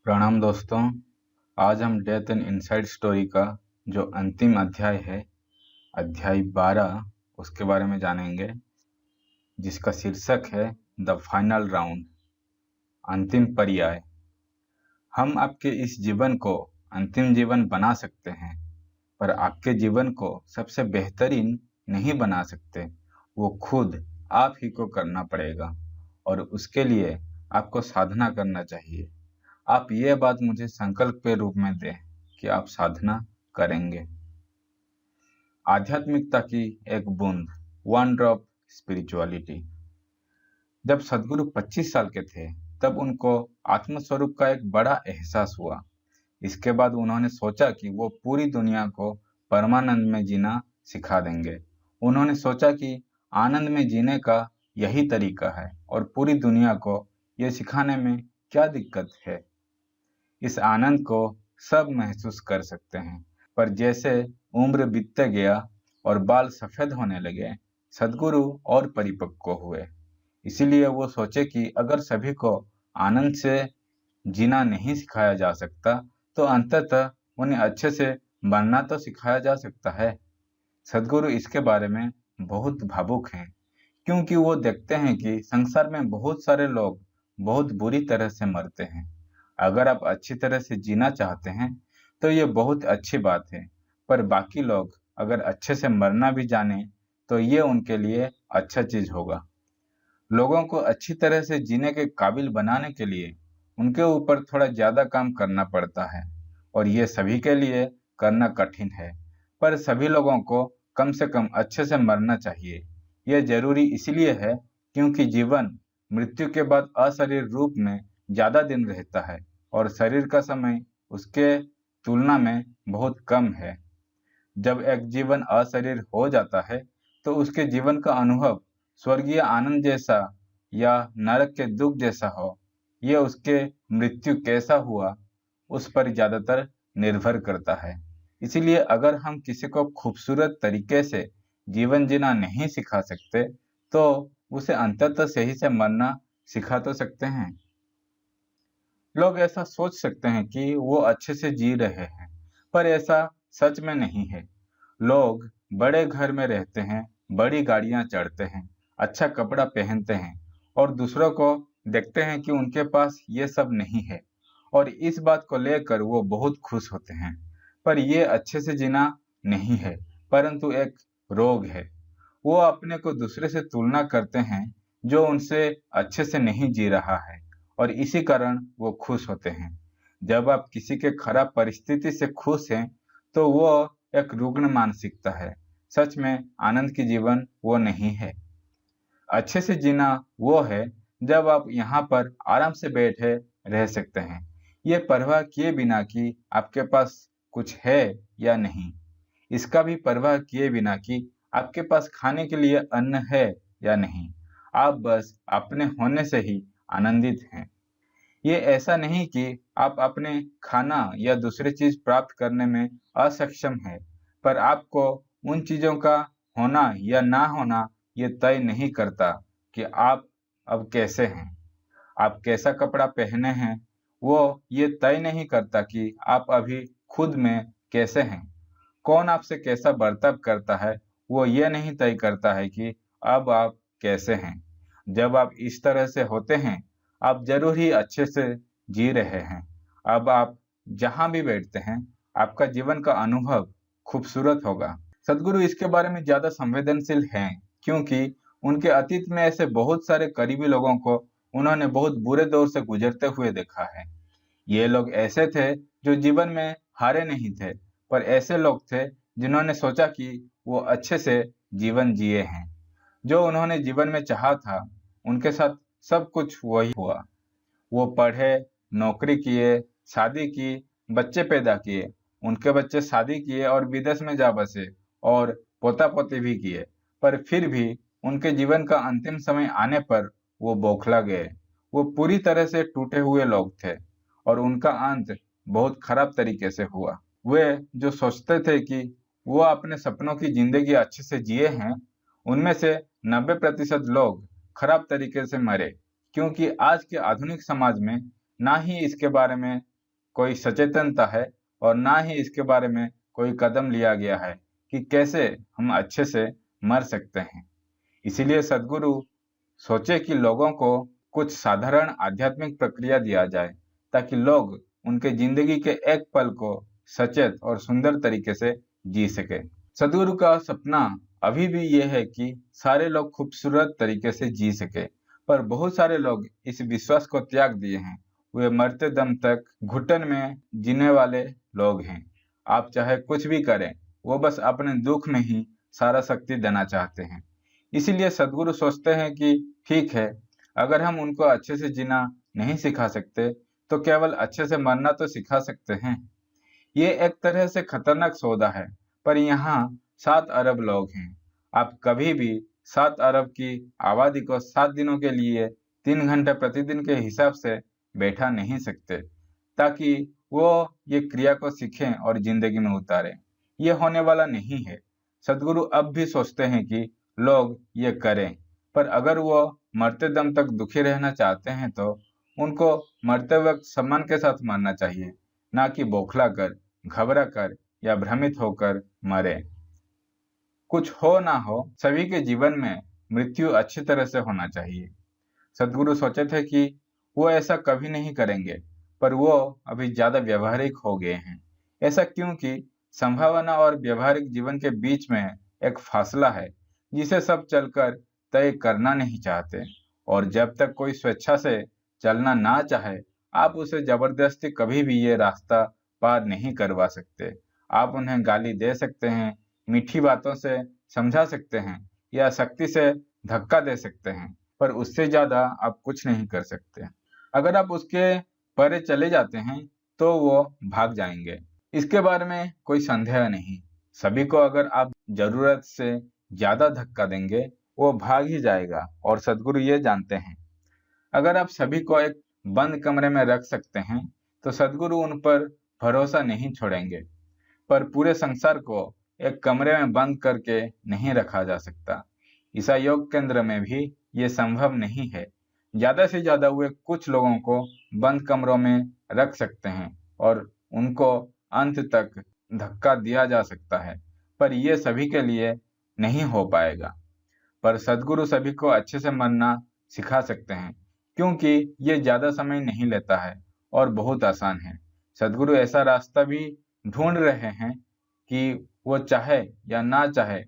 प्रणाम दोस्तों। आज हम डेथ एंड इनसाइड स्टोरी का जो अंतिम अध्याय है, अध्याय 12, उसके बारे में जानेंगे, जिसका शीर्षक है द फाइनल राउंड, अंतिम पर्याय। हम आपके इस जीवन को अंतिम जीवन बना सकते हैं, पर आपके जीवन को सबसे बेहतरीन नहीं बना सकते। वो खुद आप ही को करना पड़ेगा और उसके लिए आपको साधना करना चाहिए। आप ये बात मुझे संकल्प के रूप में दें कि आप साधना करेंगे। आध्यात्मिकता की एक बूंद, वन ड्रॉप स्पिरिचुअलिटी। जब सदगुरु 25 साल के थे, तब उनको आत्मस्वरूप का एक बड़ा एहसास हुआ। इसके बाद उन्होंने सोचा कि वो पूरी दुनिया को परमानंद में जीना सिखा देंगे। उन्होंने सोचा कि आनंद में जीने का यही तरीका है और पूरी दुनिया को ये सिखाने में क्या दिक्कत है। इस आनंद को सब महसूस कर सकते हैं, पर जैसे उम्र बीतते गया और बाल सफेद होने लगे, सदगुरु और परिपक्व हुए। इसीलिए वो सोचे कि अगर सभी को आनंद से जीना नहीं सिखाया जा सकता, तो अंततः उन्हें अच्छे से मरना तो सिखाया जा सकता है। सदगुरु इसके बारे में बहुत भावुक हैं, क्योंकि वो देखते हैं कि संसार में बहुत सारे लोग बहुत बुरी तरह से मरते हैं। अगर आप अच्छी तरह से जीना चाहते हैं तो ये बहुत अच्छी बात है, पर बाकी लोग अगर अच्छे से मरना भी जाने तो ये उनके लिए अच्छा चीज होगा। लोगों को अच्छी तरह से जीने के काबिल बनाने के लिए उनके ऊपर थोड़ा ज्यादा काम करना पड़ता है और ये सभी के लिए करना कठिन है, पर सभी लोगों को कम से कम अच्छे से मरना चाहिए। यह जरूरी इसलिए है क्योंकि जीवन मृत्यु के बाद अशरीर रूप में ज्यादा दिन रहता है और शरीर का समय उसके तुलना में बहुत कम है। जब एक जीवन अशरीर हो जाता है तो उसके जीवन का अनुभव स्वर्गीय आनंद जैसा या नरक के दुख जैसा हो, यह उसके मृत्यु कैसा हुआ उस पर ज्यादातर निर्भर करता है। इसीलिए अगर हम किसी को खूबसूरत तरीके से जीवन जीना नहीं सिखा सकते, तो उसे अंततः सही से मरना सिखा तो सकते हैं। लोग ऐसा सोच सकते हैं कि वो अच्छे से जी रहे हैं, पर ऐसा सच में नहीं है। लोग बड़े घर में रहते हैं, बड़ी गाड़ियां चढ़ते हैं, अच्छा कपड़ा पहनते हैं और दूसरों को देखते हैं कि उनके पास ये सब नहीं है और इस बात को लेकर वो बहुत खुश होते हैं। पर ये अच्छे से जीना नहीं है, परंतु एक रोग है। वो अपने को दूसरे से तुलना करते हैं जो उनसे अच्छे से नहीं जी रहा है और इसी कारण वो खुश होते हैं। जब आप किसी के खराब परिस्थिति से खुश हैं, तो वो एक रुग्ण मानसिकता है। सच में आनंद की जीवन वो नहीं है। अच्छे से जीना वो है जब आप यहाँ पर आराम से बैठे रह सकते हैं, ये परवाह किए बिना कि आपके पास कुछ है या नहीं। इसका भी परवाह किए बिना कि आपके पास खाने के लिए अन्न है या नहीं। आप बस अपने होने से ही आनंदित हैं। ये ऐसा नहीं कि आप अपने खाना या दूसरी चीज प्राप्त करने में असक्षम हैं, पर आपको उन चीजों का होना या ना होना ये तय नहीं करता कि आप अब कैसे हैं। आप कैसा कपड़ा पहने हैं, वो ये तय नहीं करता कि आप अभी खुद में कैसे हैं। कौन आपसे कैसा बर्ताव करता है, वो ये नहीं तय करता है कि अब आप कैसे हैं। जब आप इस तरह से होते हैं, आप जरूर ही अच्छे से जी रहे हैं। अब आप जहां भी बैठते हैं, आपका जीवन का अनुभव खूबसूरत होगा। सदगुरु इसके बारे में ज्यादा संवेदनशील हैं, क्योंकि उनके अतीत में ऐसे बहुत सारे करीबी लोगों को उन्होंने बहुत बुरे दौर से गुजरते हुए देखा है। ये लोग ऐसे थे जो जीवन में हारे नहीं थे, पर ऐसे लोग थे जिन्होंने सोचा कि वो अच्छे से जीवन जिए हैं। जो उन्होंने जीवन में चाहा था, उनके साथ सब कुछ वही हुआ। वो पढ़े, नौकरी किए, शादी की, बच्चे पैदा किए, उनके बच्चे शादी किए और विदेश में जा बसे और पोता पोती भी किए, पर फिर भी उनके जीवन का अंतिम समय आने पर वो बौखला गए। वो पूरी तरह से टूटे हुए लोग थे और उनका अंत बहुत खराब तरीके से हुआ। वे जो सोचते थे कि वो अपने सपनों की जिंदगी अच्छे से जिए हैं, उनमें से 90% लोग खराब तरीके से मरे, क्योंकि आज के आधुनिक समाज में ना ही इसके बारे में कोई सचेतनता है और ना ही इसके बारे में कोई कदम लिया गया है कि कैसे हम अच्छे से मर सकते हैं। इसीलिए सद्गुरु सोचे कि लोगों को कुछ साधारण आध्यात्मिक प्रक्रिया दिया जाए ताकि लोग उनके जिंदगी के एक पल को सचेत और सुंदर तरीके से जी सके। सद्गुरु का सपना अभी भी यह है कि सारे लोग खूबसूरत तरीके से जी सके, पर बहुत सारे लोग इस विश्वास को त्याग दिए हैं। वे मरते दम तक घुटन में जीने वाले लोग हैं। आप चाहे कुछ भी करें, वो बस अपने दुख में ही सारा शक्ति देना चाहते हैं। इसीलिए सद्गुरु सोचते हैं कि ठीक है, अगर हम उनको अच्छे से जीना नहीं सिखा सकते तो केवल अच्छे से मरना तो सिखा सकते हैं। ये एक तरह से खतरनाक सौदा है, पर यहाँ 7 अरब लोग हैं। आप कभी भी 7 अरब की आबादी को 7 दिनों के लिए 3 घंटे प्रतिदिन के हिसाब से बैठा नहीं सकते ताकि वो ये क्रिया को सीखें और जिंदगी में उतारें। ये होने वाला नहीं है। सद्गुरु अब भी सोचते हैं कि लोग ये करें, पर अगर वो मरते दम तक दुखी रहना चाहते हैं तो उनको मरते वक्त सम्मान के साथ मरना चाहिए, ना कि बौखला कर, घबरा कर या भ्रमित होकर मरे। कुछ हो ना हो, सभी के जीवन में मृत्यु अच्छी तरह से होना चाहिए। सद्गुरु सोचे थे कि वो ऐसा कभी नहीं करेंगे, पर वो अभी ज्यादा व्यवहारिक हो गए हैं। ऐसा क्योंकि संभावना और व्यवहारिक जीवन के बीच में एक फासला है जिसे सब चलकर तय करना नहीं चाहते, और जब तक कोई स्वेच्छा से चलना ना चाहे, आप उसे जबरदस्ती कभी भी ये रास्ता पार नहीं करवा सकते। आप उन्हें गाली दे सकते हैं, मीठी बातों से समझा सकते हैं या सख्ती से धक्का दे सकते हैं, पर उससे ज्यादा आप कुछ नहीं कर सकते। अगर आप उसके परे चले जाते हैं तो वो भाग जाएंगे, इसके बारे में कोई संदेह नहीं। सभी को अगर आप जरूरत से ज्यादा धक्का देंगे, वो भाग ही जाएगा, और सद्गुरु ये जानते हैं। अगर आप सभी को एक बंद कमरे में रख सकते हैं तो सद्गुरु उन पर भरोसा नहीं छोड़ेंगे, पर पूरे संसार को एक कमरे में बंद करके नहीं रखा जा सकता। ईसा योग केंद्र में भी ये संभव नहीं है। ज्यादा से ज्यादा वे कुछ लोगों को बंद कमरों में रख सकते हैं और उनको अंत तक धक्का दिया जा सकता है, पर यह सभी के लिए नहीं हो पाएगा। पर सद्गुरु सभी को अच्छे से मरना सिखा सकते हैं, क्योंकि ये ज्यादा समय नहीं लेता है और बहुत आसान है। सद्गुरु ऐसा रास्ता भी ढूंढ रहे हैं कि वो चाहे या ना चाहे,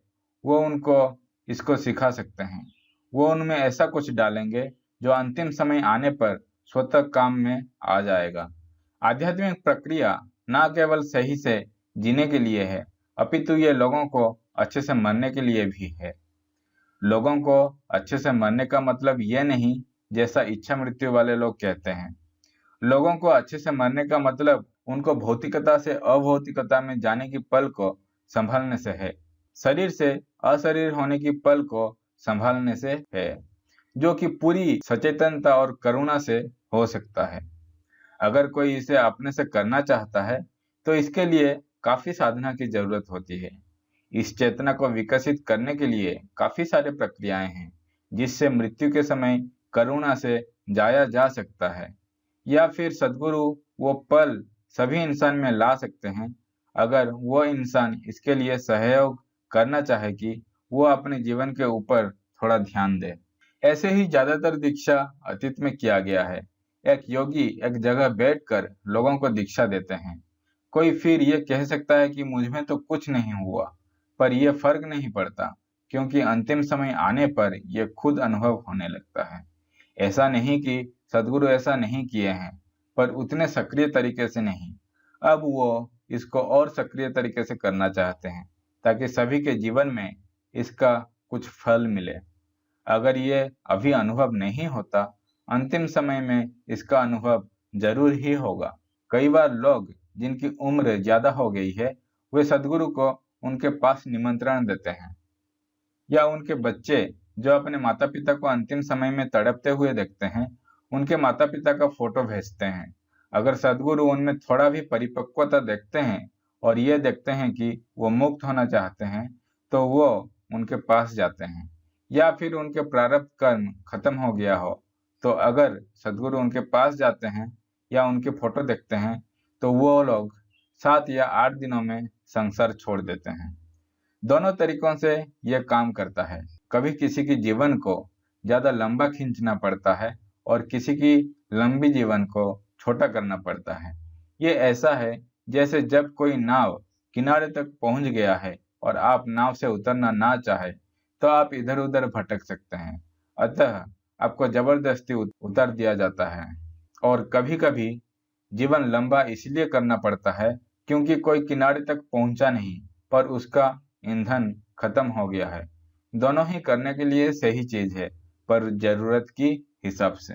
वो उनको इसको सिखा सकते हैं। वो उनमें ऐसा कुछ डालेंगे जो अंतिम समय आने पर स्वतः काम में आ जाएगा। आध्यात्मिक प्रक्रिया ना केवल सही से जीने के लिए है, अपितु ये लोगों को अच्छे से मरने के लिए भी है। लोगों को अच्छे से मरने का मतलब ये नहीं जैसा इच्छा मृत्यु वाले लोग कहते हैं। लोगों को अच्छे से मरने का मतलब उनको भौतिकता से अभौतिकता में जाने की पल को संभालने से है, शरीर से अशरीर होने की पल को संभालने से है, जो कि पूरी सचेतनता और करुणा से हो सकता है। अगर कोई इसे अपने से करना चाहता है तो इसके लिए काफी साधना की जरूरत होती है। इस चेतना को विकसित करने के लिए काफी सारे प्रक्रियाएं हैं, जिससे मृत्यु के समय करुणा से जाया जा सकता है, या फिर सद्गुरु वो पल सभी इंसान में ला सकते हैं, अगर वो इंसान इसके लिए सहयोग करना चाहे कि वो अपने जीवन के ऊपर थोड़ा ध्यान दे। ऐसे ही ज्यादातर दीक्षा अतीत में किया गया है। एक योगी एक जगह बैठकर लोगों को दीक्षा देते हैं। कोई फिर ये कह सकता है कि मुझ में तो कुछ नहीं हुआ, पर यह फर्क नहीं पड़ता, क्योंकि अंतिम समय आने पर यह खुद अनुभव होने लगता है। ऐसा नहीं कि सद्गुरु ऐसा नहीं किए हैं, पर उतने सक्रिय तरीके से नहीं। अब वो इसको और सक्रिय तरीके से करना चाहते हैं ताकि सभी के जीवन में इसका कुछ फल मिले। अगर ये अभी अनुभव नहीं होता, अंतिम समय में इसका अनुभव जरूर ही होगा। कई बार लोग जिनकी उम्र ज्यादा हो गई है, वे सद्गुरु को उनके पास निमंत्रण देते हैं, या उनके बच्चे जो अपने माता पिता को अंतिम समय में तड़पते हुए देखते हैं, उनके माता पिता का फोटो भेजते हैं। अगर सद्गुरु उनमें थोड़ा भी परिपक्वता देखते हैं और ये देखते हैं कि वो मुक्त होना चाहते हैं, तो वो उनके पास जाते हैं। या फिर उनके प्रारब्ध कर्म खत्म हो गया हो, तो अगर सद्गुरु उनके पास जाते हैं या उनके फोटो देखते हैं, तो वो लोग 7 या 8 दिनों में संसार छोड़ देते हैं। दोनों तरीकों से यह काम करता है। कभी किसी की जीवन को ज्यादा लंबा खींचना पड़ता है और किसी की लंबी जीवन को छोटा करना पड़ता है। ये ऐसा है जैसे जब कोई नाव किनारे तक पहुंच गया है और आप नाव से उतरना ना चाहे तो आप इधर उधर भटक सकते हैं, अतः आपको जबरदस्ती उतार दिया जाता है। और कभी कभी जीवन लंबा इसलिए करना पड़ता है क्योंकि कोई किनारे तक पहुंचा नहीं पर उसका ईंधन खत्म हो गया है। दोनों ही करने के लिए सही चीज है, पर जरूरत की हिसाब से।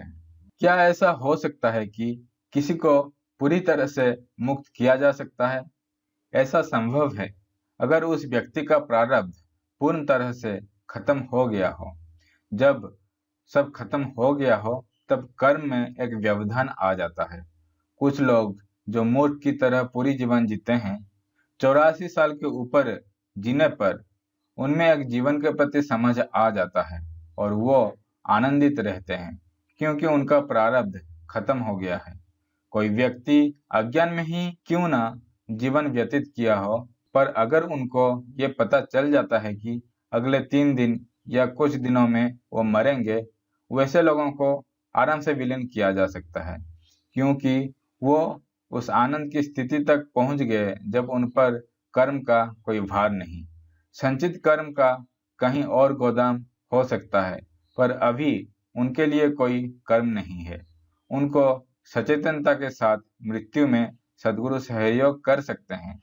क्या ऐसा हो सकता है कि किसी को पूरी तरह से मुक्त किया जा सकता है? ऐसा संभव है अगर उस व्यक्ति का प्रारब्ध पूर्ण तरह से खत्म हो गया हो। जब सब खत्म हो गया हो तब कर्म में एक व्यवधान आ जाता है। कुछ लोग जो मूर्ख की तरह पूरी जीवन जीते हैं, 84 साल के ऊपर जीने पर उनमें एक जीवन के प्रति समझ आ जाता है और वो आनंदित रहते हैं क्योंकि उनका प्रारब्ध खत्म हो गया है। कोई व्यक्ति अज्ञान में ही क्यों ना जीवन व्यतीत किया हो, पर अगर उनको ये पता चल जाता है कि अगले 3 दिन या कुछ दिनों में वो मरेंगे, वैसे लोगों को आराम से विलीन किया जा सकता है क्योंकि वो उस आनंद की स्थिति तक पहुंच गए जब उन पर कर्म का कोई भार नहीं। संचित कर्म का कहीं और गोदाम हो सकता है, पर अभी उनके लिए कोई कर्म नहीं है। उनको सचेतनता के साथ मृत्यु में सद्गुरु सहयोग कर सकते हैं,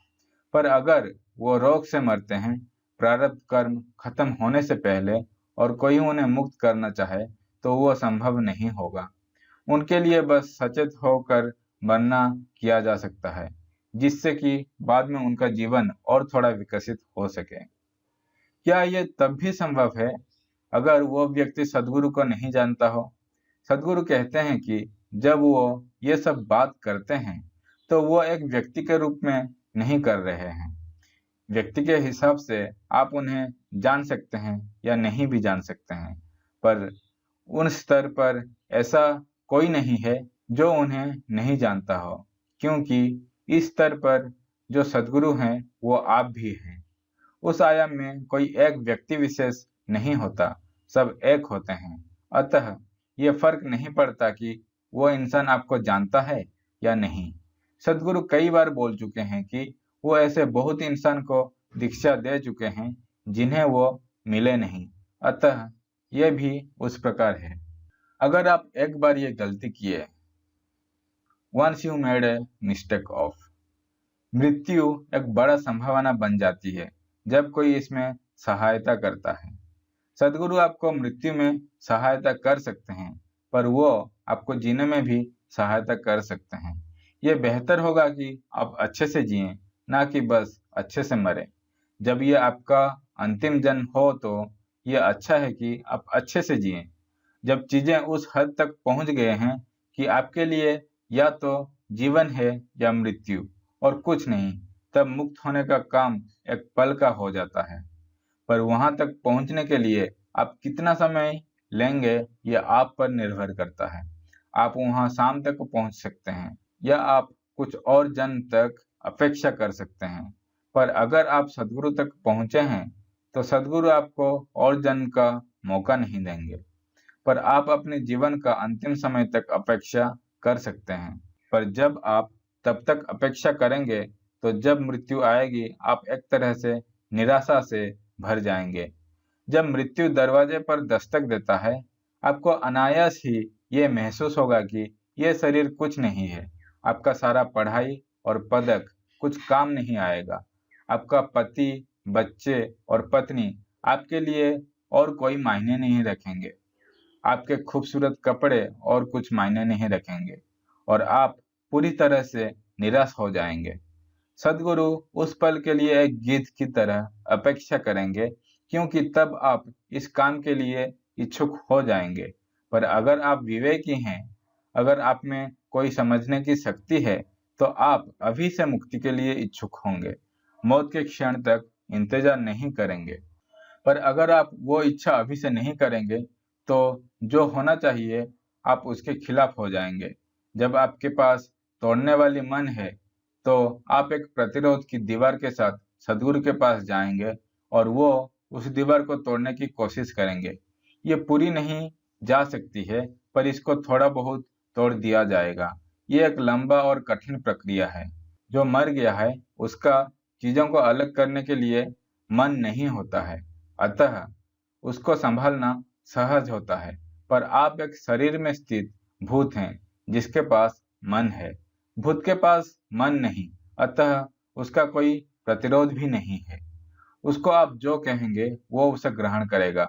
पर अगर वो रोग से मरते हैं प्रारब्ध कर्म खत्म होने से पहले और कोई उन्हें मुक्त करना चाहे तो वो संभव नहीं होगा। उनके लिए बस सचेत होकर मरना किया जा सकता है, जिससे कि बाद में उनका जीवन और थोड़ा विकसित हो सके। क्या ये तब भी संभव है अगर वो व्यक्ति सद्गुरु को नहीं जानता हो? सद्गुरु कहते हैं कि जब वो ये सब बात करते हैं तो वो एक व्यक्ति के रूप में नहीं कर रहे हैं। व्यक्ति के हिसाब से आप उन्हें जान सकते हैं या नहीं भी जान सकते हैं, पर उन स्तर पर ऐसा कोई नहीं है जो उन्हें नहीं जानता हो, क्योंकि इस स्तर पर जो सद्गुरु हैं वो आप भी हैं। उस आयाम में कोई एक व्यक्ति विशेष नहीं होता, सब एक होते हैं। अतः ये फर्क नहीं पड़ता कि वो इंसान आपको जानता है या नहीं। सद्गुरु कई बार बोल चुके हैं कि वो ऐसे बहुत इंसान को दीक्षा दे चुके हैं जिन्हें वो मिले नहीं, अतः यह भी उस प्रकार है। अगर आप एक बार ये गलती किए, once you made a mistake of, मृत्यु एक बड़ा संभावना बन जाती है जब कोई इसमें सहायता करता है। सद्गुरु आपको मृत्यु में सहायता कर सकते हैं, पर वो आपको जीने में भी सहायता कर सकते हैं। ये बेहतर होगा कि आप अच्छे से जिएं, ना कि बस अच्छे से मरें। जब ये आपका अंतिम जन्म हो तो ये अच्छा है कि आप अच्छे से जिएं। जब चीजें उस हद तक पहुंच गए हैं कि आपके लिए या तो जीवन है या मृत्यु और कुछ नहीं, तब मुक्त होने का काम एक पल का हो जाता है। पर वहां तक पहुंचने के लिए आप कितना समय लेंगे यह आप पर निर्भर करता है। आप वहां शाम तक पहुंच सकते हैं या आप कुछ और जन्म तक अपेक्षा कर सकते हैं, पर अगर आप सद्गुरु तक पहुंचे हैं तो सद्गुरु आपको और जन्म का मौका नहीं देंगे, पर आप अपने जीवन का अंतिम समय तक अपेक्षा कर सकते हैं। पर जब आप तब तक अपेक्षा करेंगे तो जब मृत्यु आएगी आप एक तरह से निराशा से भर जाएंगे। जब मृत्यु दरवाजे पर दस्तक देता है, आपको अनायास ही ये महसूस होगा कि यह शरीर कुछ नहीं है। आपका सारा पढ़ाई और पदक कुछ काम नहीं आएगा। आपका पति, बच्चे और पत्नी आपके लिए और कोई मायने नहीं रखेंगे। आपके खूबसूरत कपड़े और कुछ मायने नहीं रखेंगे और आप पूरी तरह से निराश हो जाएंगे। सद्गुरु उस पल के लिए एक गीत की तरह अपेक्षा करेंगे, क्योंकि तब आप इस काम के लिए इच्छुक हो जाएंगे। पर अगर आप विवेकी हैं, अगर आप में कोई समझने की शक्ति है, तो आप अभी से मुक्ति के लिए इच्छुक होंगे, मौत के क्षण तक इंतजार नहीं करेंगे। पर अगर आप वो इच्छा अभी से नहीं करेंगे तो जो होना चाहिए आप उसके खिलाफ हो जाएंगे। जब आपके पास तोड़ने वाली मन है तो आप एक प्रतिरोध की दीवार के साथ सद्गुरु के पास जाएंगे और वो उस दीवार को तोड़ने की कोशिश करेंगे। ये पूरी नहीं जा सकती है, पर इसको थोड़ा बहुत तोड़ दिया जाएगा। ये एक लंबा और कठिन प्रक्रिया है। जो मर गया है उसका चीजों को अलग करने के लिए मन नहीं होता है, अतः उसको संभालना सहज होता है। पर आप एक शरीर में स्थित भूत हैं जिसके पास मन है। भूत के पास मन नहीं, अतः उसका कोई प्रतिरोध भी नहीं है। उसको आप जो कहेंगे वो उसे ग्रहण करेगा,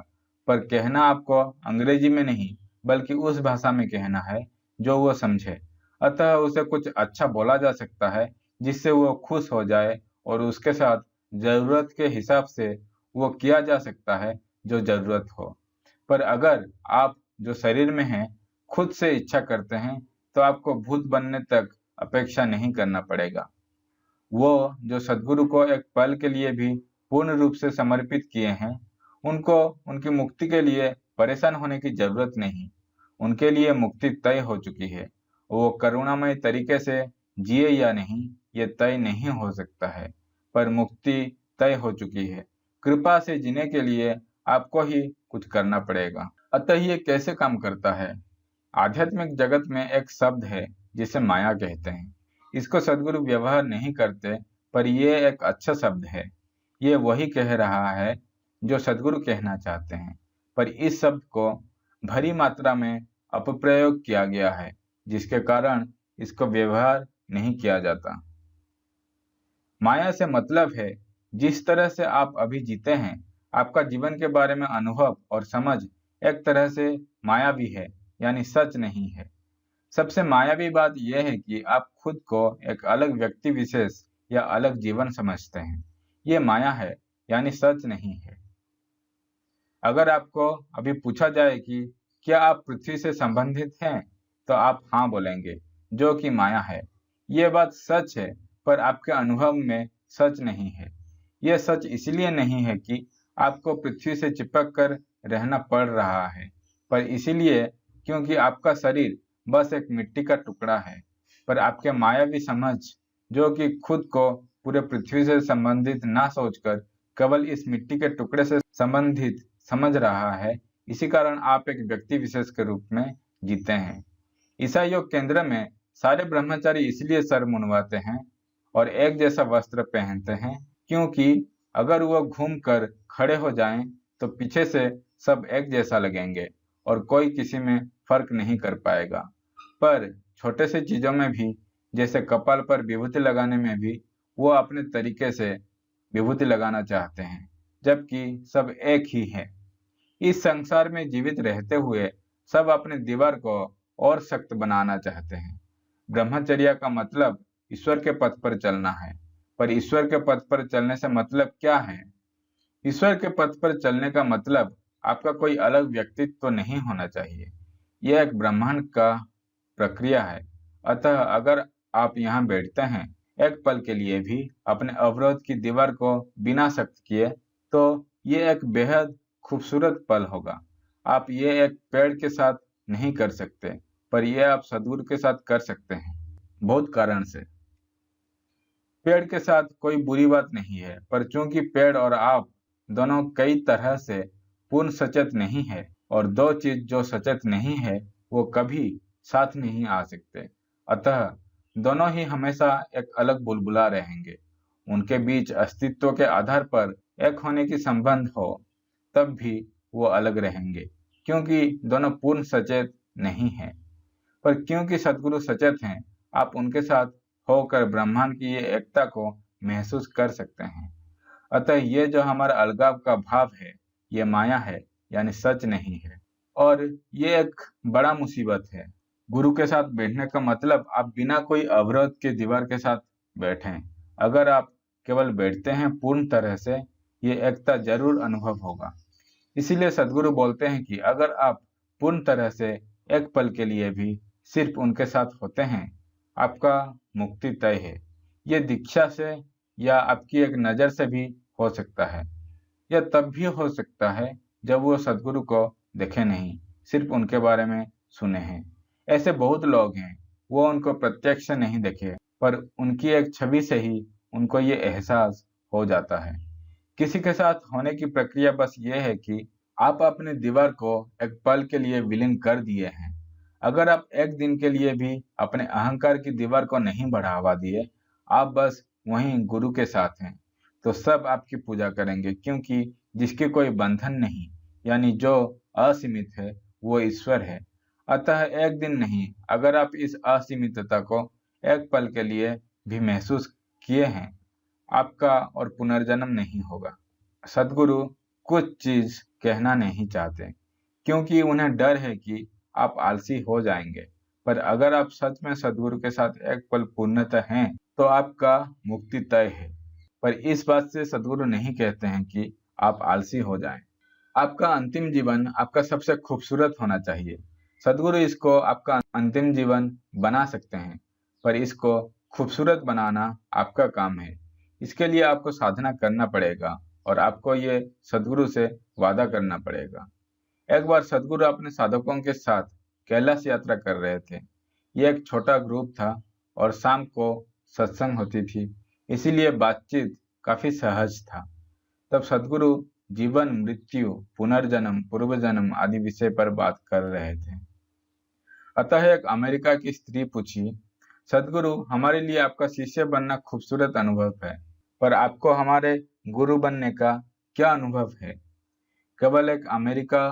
पर कहना आपको अंग्रेजी में नहीं बल्कि उस भाषा में कहना है जो वो समझे। अतः उसे कुछ अच्छा बोला जा सकता है जिससे वो खुश हो जाए और उसके साथ जरूरत के हिसाब से वो किया जा सकता है जो जरूरत हो। पर अगर आप जो शरीर में हैं खुद से इच्छा करते हैं तो आपको भूत बनने तक अपेक्षा नहीं करना पड़ेगा। वो जो सद्गुरु को एक पल के लिए भी पूर्ण रूप से समर्पित किए हैं, उनको उनकी मुक्ति के लिए परेशान होने की जरूरत नहीं। उनके लिए मुक्ति तय हो चुकी है। वो करुणामय तरीके से जिए या नहीं ये तय नहीं हो सकता है, पर मुक्ति तय हो चुकी है। कृपा से जीने के लिए आपको ही कुछ करना पड़ेगा। अतः ये कैसे काम करता है? आध्यात्मिक जगत में एक शब्द है जिसे माया कहते हैं। इसको सद्गुरु व्यवहार नहीं करते, पर यह एक अच्छा शब्द है। ये वही कह रहा है जो सद्गुरु कहना चाहते हैं, पर इस शब्द को भरी मात्रा में अपप्रयोग किया गया है, जिसके कारण इसको व्यवहार नहीं किया जाता। माया से मतलब है जिस तरह से आप अभी जीते हैं, आपका जीवन के बारे में अनुभव और समझ एक तरह से मायावी है, यानी सच नहीं है। सबसे मायावी बात यह है कि आप खुद को एक अलग व्यक्ति विशेष या अलग जीवन समझते हैं। ये माया है, यानी सच नहीं है। अगर आपको अभी पूछा जाए कि क्या आप पृथ्वी से संबंधित हैं, तो आप हाँ बोलेंगे, जो कि माया है। ये बात सच है, पर आपके अनुभव में सच नहीं है। यह सच इसलिए नहीं है कि आपको पृथ्वी से चिपक कर रहना पड़ रहा है, पर इसीलिए क्योंकि आपका शरीर बस एक मिट्टी का टुकड़ा है। पर आपके मायावी समझ, जो कि खुद को पूरे पृथ्वी से संबंधित ना सोचकर केवल इस मिट्टी के टुकड़े से संबंधित समझ रहा है, इसी कारण आप एक व्यक्ति विशेष के रूप में जीते हैं। ईसाई योग केंद्र में सारे ब्रह्मचारी इसलिए सर मुंडवाते हैं और एक जैसा वस्त्र पहनते हैं, क्योंकि अगर वो घूम कर खड़े हो जाएं तो पीछे से सब एक जैसा लगेंगे और कोई किसी में फर्क नहीं कर पाएगा। पर छोटे से चीजों में भी, जैसे कपाल पर विभूति लगाने में भी, वो अपने तरीके से विभूति लगाना चाहते हैं, जबकि सब एक ही है। इस संसार में जीवित रहते हुए सब अपने दीवार को और सख्त बनाना चाहते हैं। ब्रह्मचर्य का मतलब ईश्वर के पथ पर चलना है, पर ईश्वर के पथ पर चलने से मतलब क्या है? ईश्वर के पथ पर चलने का मतलब आपका कोई अलग व्यक्तित्व तो नहीं होना चाहिए। यह एक ब्रह्मांड का प्रक्रिया है। अतः अगर आप यहाँ बैठते हैं एक पल के लिए भी अपने अवरोध की दीवार को बिना सख्त किए, तो ये एक बेहद खूबसूरत पल होगा। आप ये एक पेड़ के साथ नहीं कर सकते, पर यह आप सद्गुरु के साथ कर सकते हैं, बहुत कारण से। पेड़ के साथ कोई बुरी बात नहीं है, पर चूंकि पेड़ और आप दोनों कई तरह से पूर्ण सचेत नहीं है, और दो चीज जो सचेत नहीं है वो कभी साथ नहीं आ सकते, अतः दोनों ही हमेशा एक अलग बुलबुला रहेंगे। उनके बीच अस्तित्व के आधार पर एक होने की संबंध हो तब भी वो अलग रहेंगे, क्योंकि दोनों पूर्ण सचेत नहीं है। पर क्योंकि सद्गुरु सचेत हैं, आप उनके साथ होकर ब्रह्मांड की ये एकता को महसूस कर सकते हैं। अतः ये जो हमारा अलगाव का भाव है, ये माया है, यानी सच नहीं है, और ये एक बड़ा मुसीबत है। गुरु के साथ बैठने का मतलब आप बिना कोई अवरोध के दीवार के साथ बैठें। अगर आप केवल बैठते हैं पूर्ण तरह से, ये एकता जरूर अनुभव होगा। इसीलिए सद्गुरु बोलते हैं कि अगर आप पूर्ण तरह से एक पल के लिए भी सिर्फ उनके साथ होते हैं, आपका मुक्ति तय है। ये दीक्षा से या आपकी एक नज़र से भी हो सकता है। यह तब भी हो सकता है जब वो सद्गुरु को देखे नहीं, सिर्फ उनके बारे में सुने हैं। ऐसे बहुत लोग हैं, वो उनको प्रत्यक्ष नहीं देखे, पर उनकी एक छवि से ही उनको ये एहसास हो जाता है। किसी के साथ होने की प्रक्रिया बस ये है कि आप अपनी दीवार को एक पल के लिए विलीन कर दिए हैं। अगर आप एक दिन के लिए भी अपने अहंकार की दीवार को नहीं बढ़ावा दिए, आप बस वहीं गुरु के साथ हैं, तो सब आपकी पूजा करेंगे, क्योंकि जिसके कोई बंधन नहीं, यानी जो असीमित है, वो ईश्वर है। अतः एक दिन नहीं, अगर आप इस असीमितता को एक पल के लिए भी महसूस किए हैं, आपका और पुनर्जन्म नहीं होगा। सद्गुरु कुछ चीज कहना नहीं चाहते, क्योंकि उन्हें डर है कि आप आलसी हो जाएंगे। पर अगर आप सच में सद्गुरु के साथ एक पल पूर्णतः हैं, तो आपका मुक्ति तय है। पर इस बात से सद्गुरु नहीं कहते हैं कि आप आलसी हो जाएं। आपका अंतिम जीवन आपका सबसे खूबसूरत होना चाहिए। सद्गुरु इसको आपका अंतिम जीवन बना सकते हैं, पर इसको खूबसूरत बनाना आपका काम है। इसके लिए आपको साधना करना पड़ेगा और आपको ये सद्गुरु से वादा करना पड़ेगा। एक बार सद्गुरु अपने साधकों के साथ कैलाश यात्रा कर रहे थे। ये एक छोटा ग्रुप था और शाम को सत्संग होती थी, इसीलिए बातचीत काफी सहज था। तब सद्गुरु जीवन, मृत्यु, पुनर्जन्म, पूर्व जन्म आदि विषय पर बात कर रहे थे। अतः एक अमेरिका की स्त्री पूछी, सद्गुरु, हमारे लिए आपका शिष्य बनना खूबसूरत अनुभव है, पर आपको हमारे गुरु बनने का क्या अनुभव है? केवल एक अमेरिका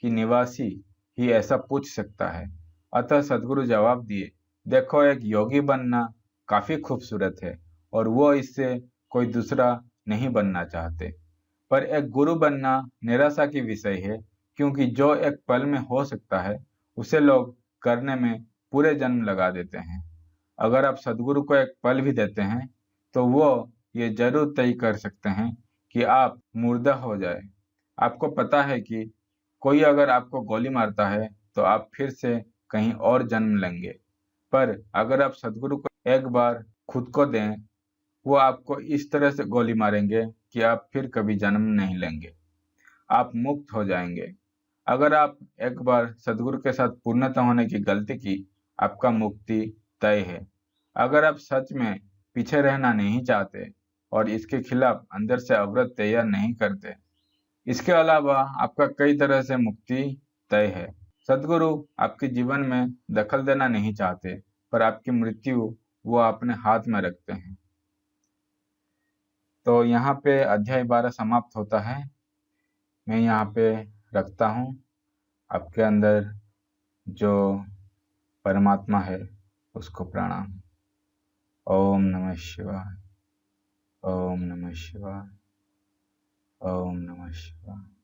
की निवासी ही ऐसा पूछ सकता है। अतः सद्गुरु जवाब दिए, देखो, एक योगी बनना काफी खूबसूरत है और वो इससे कोई दूसरा नहीं बनना चाहते। पर एक गुरु बनना निराशा की विषय है, क्योंकि जो एक पल में हो सकता है, उसे लोग करने में पूरे जन्म लगा देते हैं। अगर आप सद्गुरु को एक पल भी देते हैं, तो वो ये जरूर तय कर सकते हैं कि आप मुर्दा हो जाए। आपको पता है कि कोई अगर आपको गोली मारता है, तो आप फिर से कहीं और जन्म लेंगे। पर अगर आप सद्गुरु को एक बार खुद को दें, वो आपको इस तरह से गोली मारेंगे कि आप फिर कभी जन्म नहीं लेंगे। आप मुक्त हो जाएंगे। अगर आप एक बार सद्गुरु के साथ पूर्णतः होने की गलती की, आपका मुक्ति तय है। अगर आप सच में पीछे रहना नहीं चाहते और इसके खिलाफ अंदर से अवरत तैयार नहीं करते, इसके अलावा आपका कई तरह से मुक्ति तय है। सद्गुरु आपके जीवन में दखल देना नहीं चाहते, पर आपकी मृत्यु वो अपने हाथ में रखते हैं। तो यहाँ पे अध्याय 12 समाप्त होता है। मैं यहाँ पे रखता हूँ। आपके अंदर जो परमात्मा है उसको प्रणाम। ओम नमः शिवाय। ओम नमः शिवाय। ओम नमः शिवाय।